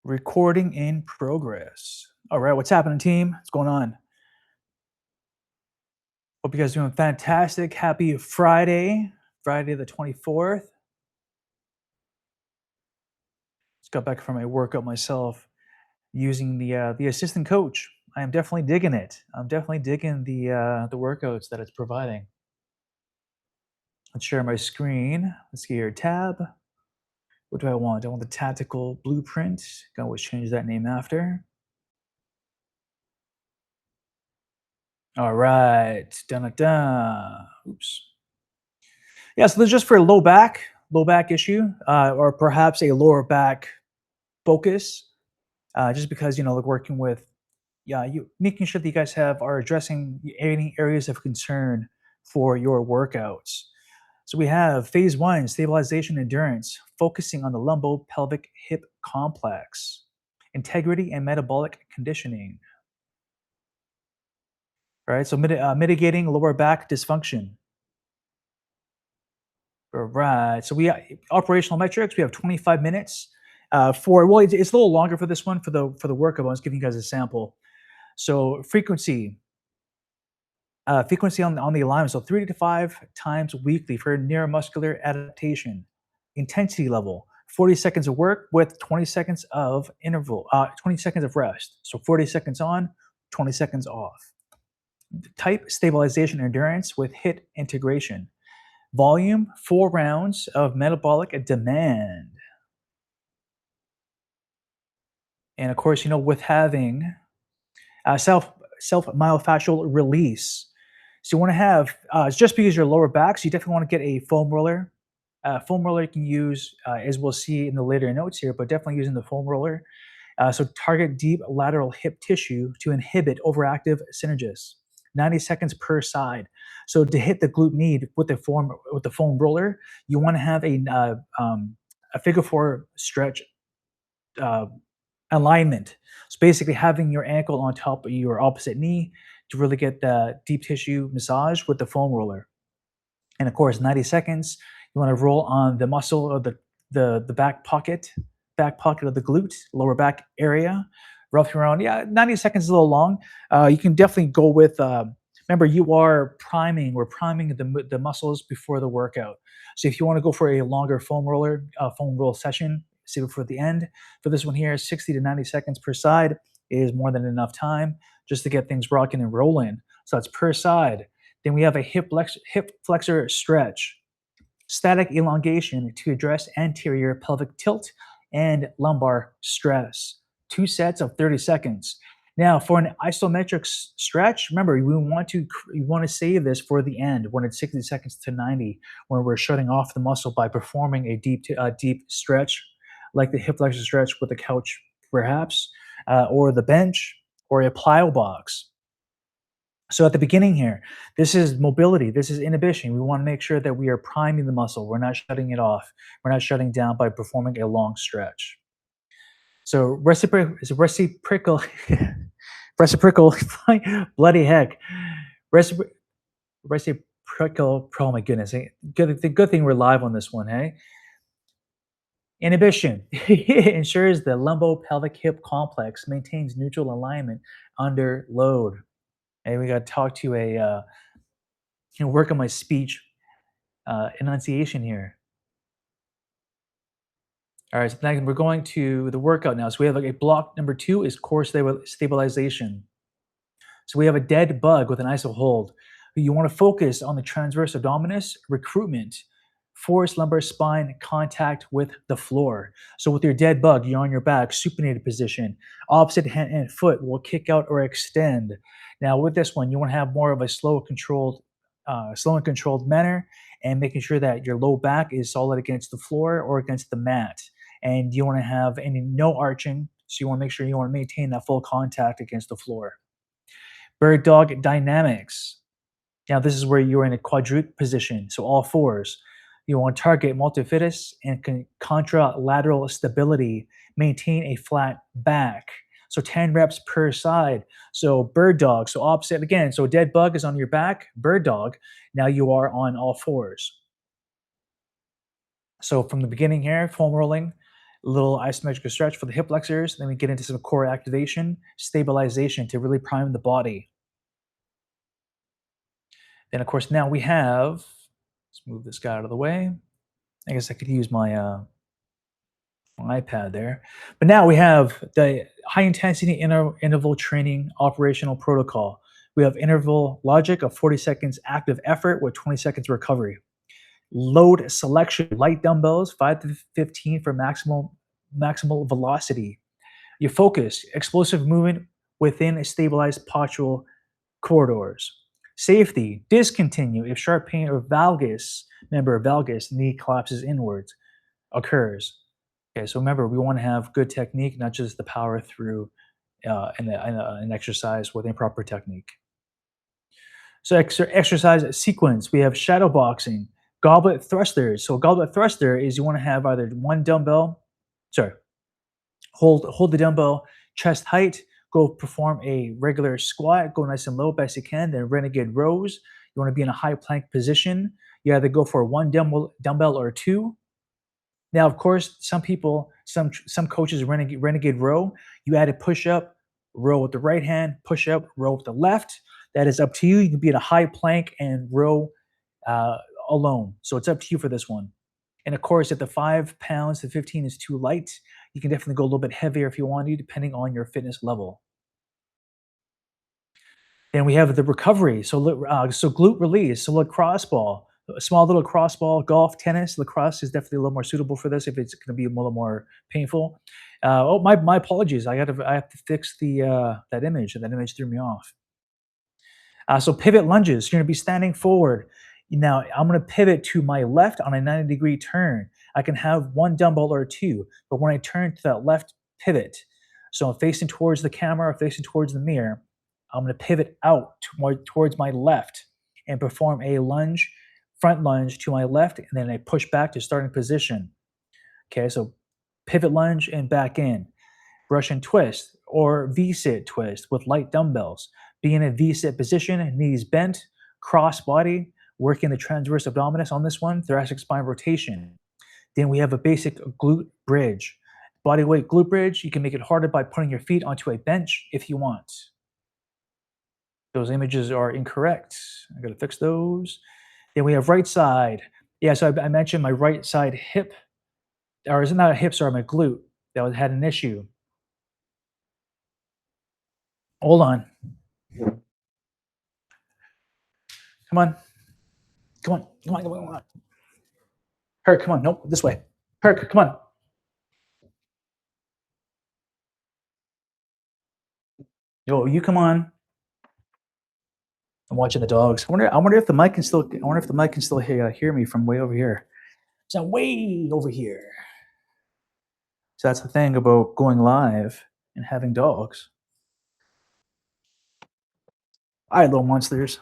Recording in progress. All right, what's happening, team? What's going on? Hope you guys are doing fantastic. Happy Friday, Friday the 24th. Just got back from my workout myself using the assistant coach. I am definitely digging it. I'm definitely digging the workouts that it's providing. Let's share my screen. Let's get your tab. What do I want? I want the tactical blueprint. Can always change that name after. All right. Dun, dun, dun. Oops. Yeah, so this is just for low back issue, or perhaps a lower back focus. Just because like working with, yeah, you making sure that you guys are addressing any areas of concern for your workouts. So we have phase one, stabilization endurance, focusing on the lumbo-pelvic hip complex, integrity and metabolic conditioning. All right, so mitigating lower back dysfunction. All right. So operational metrics. We have 25 minutes for it's a little longer for this one for the workup. I was giving you guys a sample. So frequency on the alignment. So 3 to 5 times weekly for neuromuscular adaptation. Intensity level: 40 seconds of work with 20 seconds of interval. 20 seconds of rest. So 40 seconds on, 20 seconds off. Type: stabilization endurance with HIIT integration. Volume: 4 rounds of metabolic demand. And of course, with having self-myofascial release. So you want to have, just because your lower back, so you definitely want to get a foam roller. Foam roller you can use, as we'll see in the later notes here, but definitely using the foam roller. So target deep lateral hip tissue to inhibit overactive synergists. 90 seconds per side. So to hit the glute med with the foam roller, you want to have a figure four stretch uh, alignment. So basically having your ankle on top of your opposite knee to really get the deep tissue massage with the foam roller. And of course, 90 seconds, you want to roll on the muscle of the back pocket of the glute, lower back area, roughly around, 90 seconds is a little long. You can definitely go with, remember, we're priming the muscles before the workout. So if you want to go for a longer foam roll session, save it for the end. For this one here, 60 to 90 seconds per side is more than enough time just to get things rocking and rolling. So that's per side. Then we have a hip flexor stretch. Static elongation to address anterior pelvic tilt and lumbar stress. 2 sets of 30 seconds. Now, for an isometric stretch, remember, you want to save this for the end when it's 60 seconds to 90, when we're shutting off the muscle by performing a deep stretch, like the hip flexor stretch with the couch, perhaps, or the bench, or a plyo box. So at the beginning here, this is mobility, this is inhibition. We want to make sure that we are priming the muscle. We're not shutting it off. We're not shutting down by performing a long stretch. So reciprocal, bloody heck, reciprocal. Oh my goodness! Good thing we're live on this one, hey. Inhibition ensures the lumbo-pelvic hip complex maintains neutral alignment under load. And we got to talk to work on my speech enunciation here. All right, so now we're going to the workout now. So we have a block number 2 is core stabilization. So we have a dead bug with an iso hold. You want to focus on the transverse abdominis recruitment, force lumbar spine contact with the floor. So with your dead bug, you're on your back, supinated position. Opposite hand and foot will kick out or extend. Now with this one, you want to have more of a slow and controlled manner, and making sure that your low back is solid against the floor or against the mat. And you want to have no arching, so you want to make sure you want to maintain that full contact against the floor. Bird dog dynamics. Now this is where you're in a quadrute position, so all fours. You want to target multifidus and contralateral stability, maintain a flat back. So 10 reps per side. So bird dog, so opposite again. So dead bug is on your back, bird dog. Now you are on all fours. So from the beginning here, foam rolling, A little isometric stretch for the hip flexors. Then we get into some core activation, stabilization to really prime the body. Then, of course, now we have, let's move this guy out of the way. I guess I could use my iPad there. But now we have the high intensity interval training operational protocol. We have interval logic of 40 seconds active effort with 20 seconds recovery. Load selection, light dumbbells, 5 to 15 for maximal velocity. You focus, explosive movement within a stabilized postural corridors. Safety, discontinue if sharp pain or valgus, knee collapses inwards, occurs. Okay, so remember, we want to have good technique, not just the power through an exercise with improper technique. So exercise sequence, we have shadow boxing, goblet thrusters. So goblet thruster is you want to have either one dumbbell, sorry, hold the dumbbell chest height, go perform a regular squat, go nice and low best you can, then renegade rows. You want to be in a high plank position. You either go for one dumbbell or two. Now, of course, some coaches renegade row. You add a push up, row with the right hand, push up, row with the left. That is up to you. You can be in a high plank and row alone. So it's up to you for this one. And of course, if the 5 pounds to 15 is too light, you can definitely go a little bit heavier if you want to, depending on your fitness level. Then we have the recovery. So glute release. So lacrosse ball, a small little cross ball, golf, tennis, lacrosse is definitely a little more suitable for this if it's going to be a little more painful. My apologies. I have to fix that image. That image threw me off. So pivot lunges. You're going to be standing forward. Now I'm going to pivot to my left on a 90-degree turn. I can have one dumbbell or two, but when I turn to that left pivot, so I'm facing towards the camera, facing towards the mirror, I'm going to pivot out towards my left and perform a lunge, front lunge to my left, and then I push back to starting position. Okay, so pivot lunge and back in. Russian twist or V-sit twist with light dumbbells. Be in a V-sit position, knees bent, cross body, working the transverse abdominis on this one, thoracic spine rotation. Then we have a basic glute bridge. Body weight glute bridge, you can make it harder by putting your feet onto a bench if you want. Those images are incorrect. I gotta fix those. Then we have right side. Yeah, so I mentioned my right side hip, or is it not a hip, sorry, my glute that had an issue. Hold on. Come on. Come on. Come on. Come on. Come on. Herc, come on. Nope, this way. Herc, come on. Yo, you come on. I'm watching the dogs. I wonder if the mic can still. I wonder if the mic can still hear me from way over here. So I'm way over here. So that's the thing about going live and having dogs. All right, little monsters.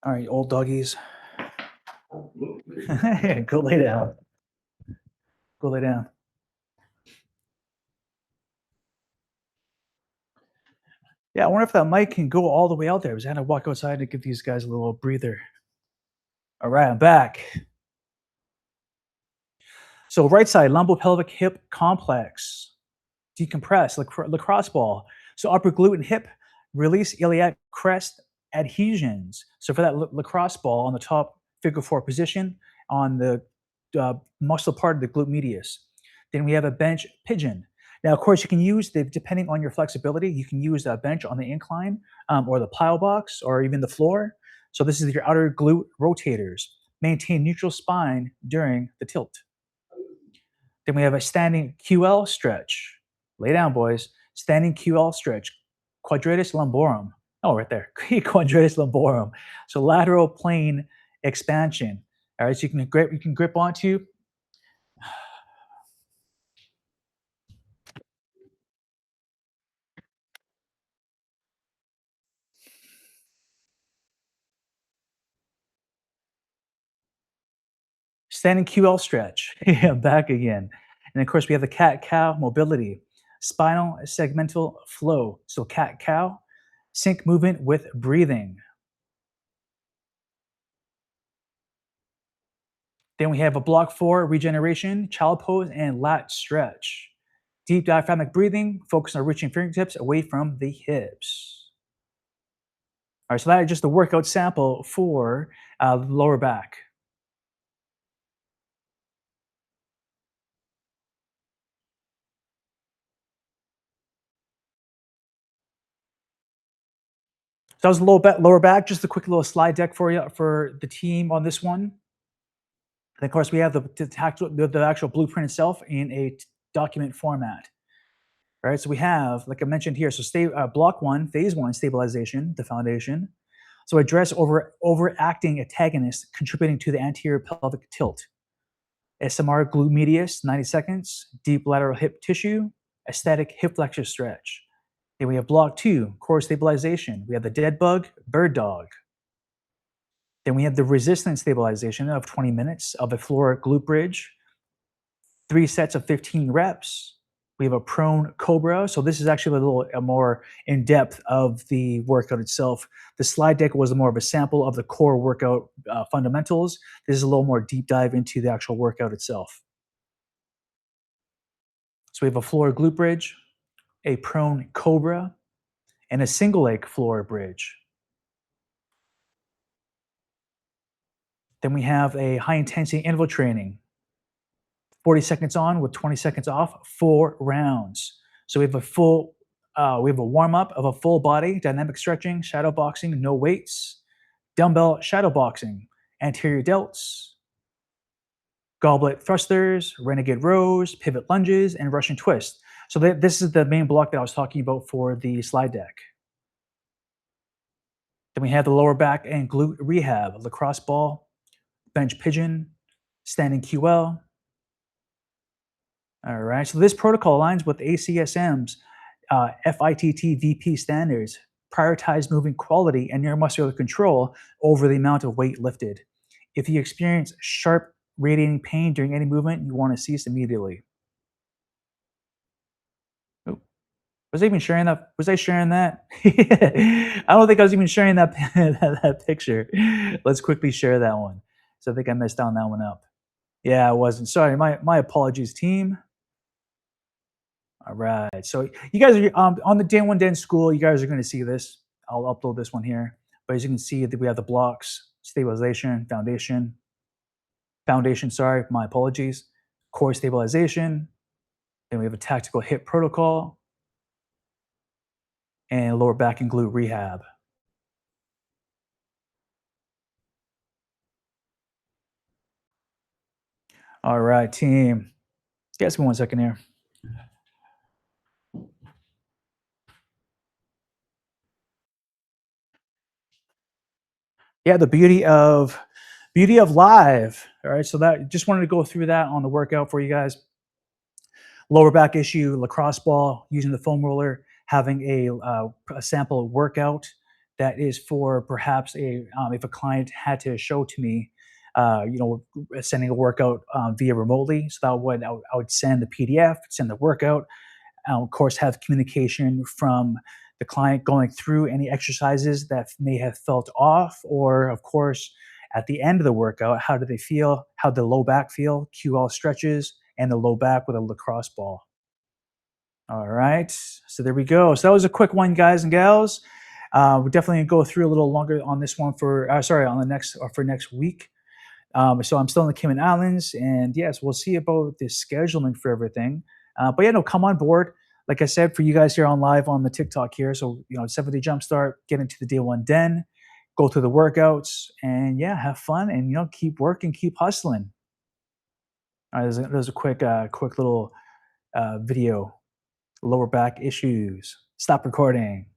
All right, old doggies. Go lay down. Go lay down. Yeah, I wonder if that mic can go all the way out there. I was gonna walk outside to give these guys a little breather. All right, I'm back. So right side, lumbo-pelvic hip complex. Decompress, lacrosse ball. So upper glute and hip, release iliac crest adhesions. So for that lacrosse ball on the top figure four position on the muscle part of the glute medius. Then we have a bench pigeon. Now, of course, you can use depending on your flexibility, you can use a bench on the incline or the plyo box or even the floor. So this is your outer glute rotators. Maintain neutral spine during the tilt. Then we have a standing QL stretch. Lay down, boys. Standing QL stretch. Quadratus lumborum. Oh, right there. Quadratus lumborum. So lateral plane expansion. All right, so you can grip onto standing QL stretch. Yeah, back again. And of course, we have the cat cow mobility, spinal segmental flow. So cat cow, sync movement with breathing. Then we have a block four regeneration, child pose, and lat stretch. Deep diaphragmatic breathing, focus on reaching fingertips away from the hips. All right, so that is just a workout sample for lower back. So that was lower back. Just a quick little slide deck for you for the team on this one. And of course, we have the actual blueprint itself in a document format. Right. So we have, like I mentioned here, so block one, phase one, stabilization, the foundation. So address overacting antagonists contributing to the anterior pelvic tilt. SMR glute medius, 90 seconds. Deep lateral hip tissue. Aesthetic hip flexor stretch. Then we have block two, core stabilization. We have the dead bug, bird dog. Then we have the resistance stabilization of 20 minutes of a floor glute bridge, 3 sets of 15 reps. We have a prone cobra. So this is actually a little more in depth of the workout itself. The slide deck was more of a sample of the core workout fundamentals. This is a little more deep dive into the actual workout itself. So we have a floor glute bridge, a prone cobra, and a single leg floor bridge. Then we have a high intensity interval training, 40 seconds on with 20 seconds off, 4 rounds. So we have a warm up of a full body, dynamic stretching, shadow boxing, no weights, dumbbell shadow boxing, anterior delts, goblet thrusters, renegade rows, pivot lunges, and Russian twist. So this is the main block that I was talking about for the slide deck. Then we have the lower back and glute rehab, lacrosse ball, bench pigeon, standing QL. All right. So this protocol aligns with ACSM's FITT VP standards, prioritize moving quality and neuromuscular control over the amount of weight lifted. If you experience sharp radiating pain during any movement, you want to cease immediately. Oh, was I even sharing that? Was I sharing that? I don't think I was even sharing that picture. Let's quickly share that one. So I think I missed on that one up. Yeah, I wasn't. Sorry, my apologies, team. All right. So you guys are on the day one den school. You guys are going to see this. I'll upload this one here. But as you can see, that we have the blocks: stabilization, foundation. Sorry, my apologies. Core stabilization. Then we have a tactical hip protocol and lower back and glute rehab. All right, team. Guess me 1 second here. Yeah, the beauty of live. All right, so that just wanted to go through that on the workout for you guys. Lower back issue, lacrosse ball, using the foam roller, having a sample workout that is for perhaps if a client had to show to me, sending a workout via remotely. So that I would send the PDF, send the workout, of course, have communication from the client going through any exercises that may have felt off, or of course, at the end of the workout, how do they feel? How the low back feel? QL stretches and the low back with a lacrosse ball. All right, so there we go. So that was a quick one, guys and gals. We're definitely gonna go through a little longer on this one on the next or for next week. So I'm still in the Cayman Islands, and yes, we'll see about the scheduling for everything. But yeah, no, come on board. Like I said, for you guys here on live on the TikTok here. So 7-day jumpstart, get into the day one den, go through the workouts, and yeah, have fun, and keep working, keep hustling. All right, there's a quick little video. Lower back issues. Stop recording.